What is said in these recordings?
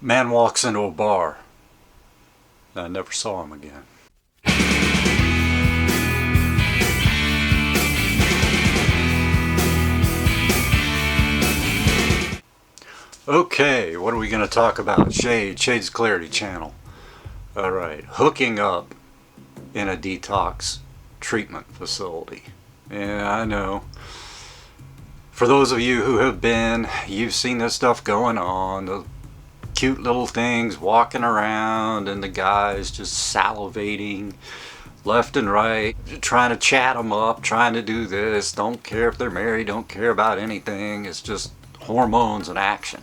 Man walks into a bar. I never saw him again. Okay, what are we going to talk about? Shades Clarity channel. Alright, hooking up in a detox treatment facility. Yeah, I know. For those of you who have been, you've seen this stuff going on. The cute little things walking around and the guys just salivating left and right, trying to chat them up, trying to do this. Don't care if they're married, don't care about anything. It's just hormones in action.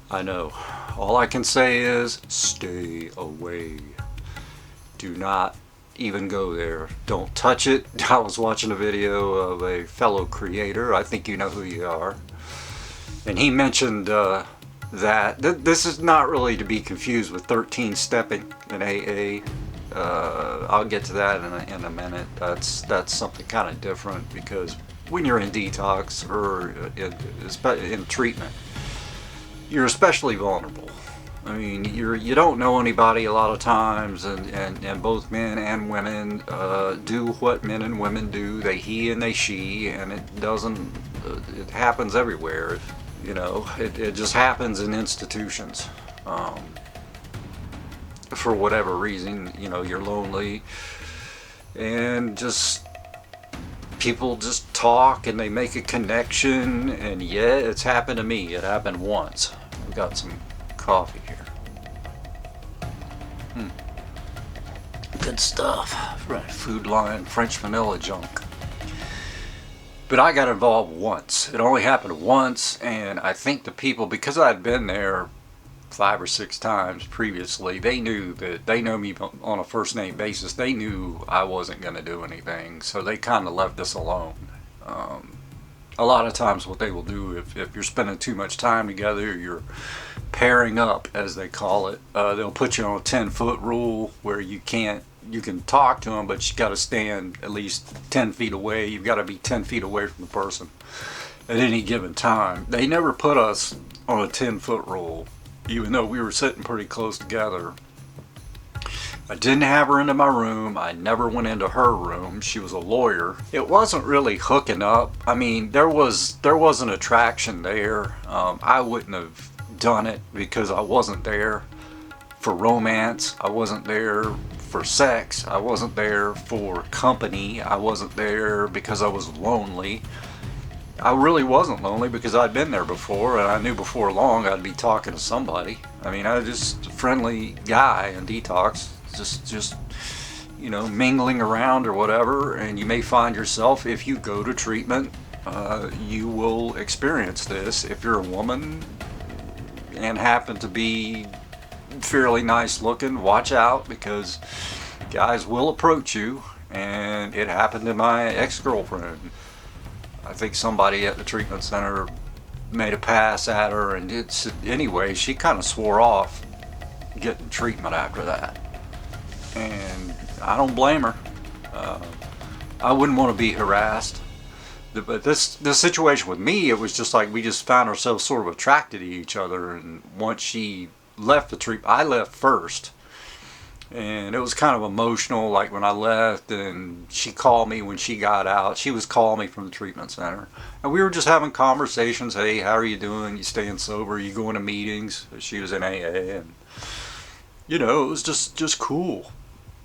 I know. All I can say is stay away. Do not even go there. Don't touch it. I was watching a video of a fellow creator. I think you know who you are. And he mentioned that this is not really to be confused with 13 stepping in AA. I'll get to that in a minute. That's something kind of different, because when you're in detox or in treatment, you're especially vulnerable. I mean, you don't know anybody a lot of times, and both men and women do what men and women do. They he and they she, and it happens everywhere. You know, it just happens in institutions. For whatever reason, you know, you're lonely, and just people just talk and they make a connection, and yeah, it's happened to me. It happened once. I've got some coffee here. Good stuff. Right, Food Lion French vanilla junk. But I got involved once. It only happened once, and I think the people, because I'd been there 5 or 6 times previously, they knew that they know me on a first name basis. They knew I wasn't going to do anything, so they kind of left us alone. A lot of times what they will do, if you're spending too much time together, you're pairing up, as they call it, they'll put you on a 10-foot rule where you can talk to them, but you got to stand at least 10 feet away. You've got to be 10 feet away from the person at any given time. They never put us on a 10-foot rule, even though we were sitting pretty close together. I didn't have her into my room. I never went into her room. She was a lawyer. It wasn't really hooking up. I mean, there was an attraction there. I wouldn't have done it because I wasn't there for romance. I wasn't there for sex. I wasn't there for company. I wasn't there because I was lonely. I really wasn't lonely because I'd been there before, and I knew before long I'd be talking to somebody. I mean, I was just a friendly guy in detox, just you know, mingling around or whatever. And you may find yourself, if you go to treatment, you will experience this. If you're a woman and happen to be fairly nice looking, watch out, because guys will approach you. And it happened to my ex-girlfriend. I think somebody at the treatment center made a pass at her, and anyway, she kind of swore off getting treatment after that. And I don't blame her. I wouldn't want to be harassed. But this situation with me, it was just like we just found ourselves sort of attracted to each other. And once she left the treatment, I left first. And it was kind of emotional, like when I left, and she called me when she got out. She was calling me from the treatment center. And we were just having conversations. Hey, how are you doing? You staying sober? You going to meetings? She was in AA, and you know, it was just cool.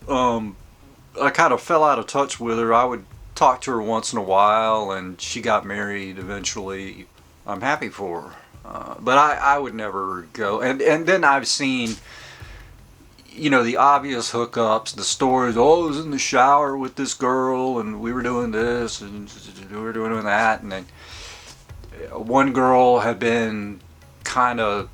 I kind of fell out of touch with her. I would talk to her once in a while, and she got married eventually. I'm happy for her. But I would never go. And then I've seen, you know, the obvious hookups, the stories. Oh, I was in the shower with this girl, and we were doing this, and we were doing that. And then one girl had been kind of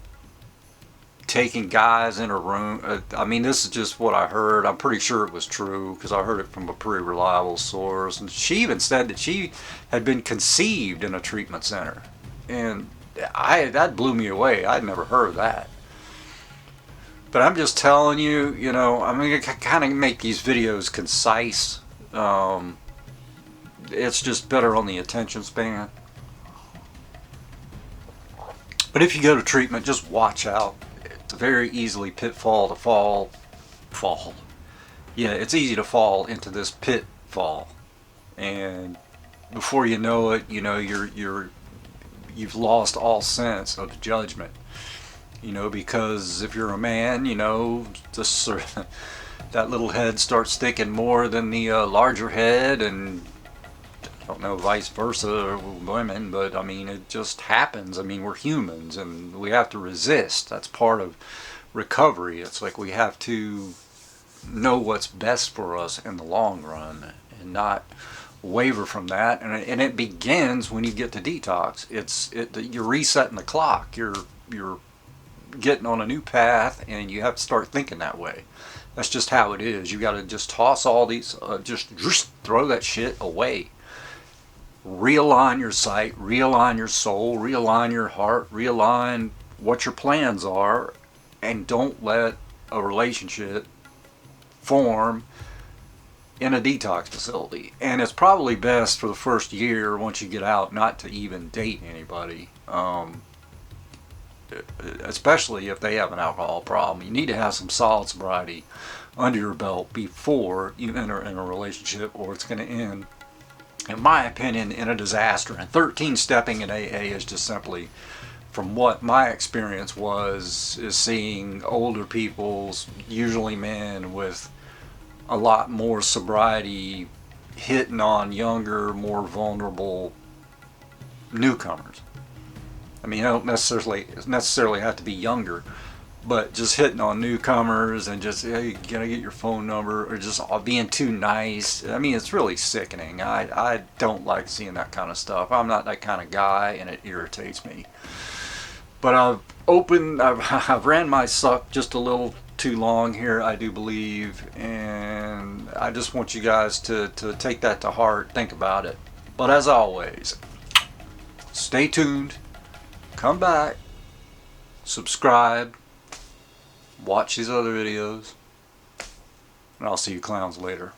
taking guys in her room. I mean, this is just what I heard. I'm pretty sure it was true because I heard it from a pretty reliable source. And she even said that she had been conceived in a treatment center. And that blew me away. I'd never heard of that. But I'm just telling you, you know, I'm going to kind of make these videos concise. It's just better on the attention span. But if you go to treatment, just watch out. a very easily pitfall to fall. Yeah, it's easy to fall into this pitfall, and before you know it, you know you've lost all sense of judgment. You know, because if you're a man, you know, just that little head starts sticking more than the larger head, and I don't know, vice versa with women, but I mean, it just happens. I mean, we're humans and we have to resist. That's part of recovery. It's like we have to know what's best for us in the long run and not waver from that. And it begins when you get to detox. You're resetting the clock. You're getting on a new path, and you have to start thinking that way. That's just how it is. You got to just toss all these, just throw that shit away. Realign your sight, realign your soul, realign your heart, realign what your plans are, and don't let a relationship form in a detox facility. And it's probably best for the first year, once you get out, not to even date anybody, especially if they have an alcohol problem. You need to have some solid sobriety under your belt before you enter in a relationship, or it's going to end, in my opinion, in a disaster. And 13 stepping in AA is just simply, from what my experience was, is seeing older people, usually men, with a lot more sobriety, hitting on younger, more vulnerable newcomers. I mean, you don't necessarily have to be younger, but just hitting on newcomers and just, hey, can I get your phone number, or just being too nice. I mean, it's really sickening. I don't like seeing that kind of stuff. I'm not that kind of guy, and it irritates me. But I've ran my suck just a little too long here, I do believe, and I just want you guys to take that to heart, think about it. But as always, stay tuned, come back, subscribe, watch these other videos, and I'll see you clowns later.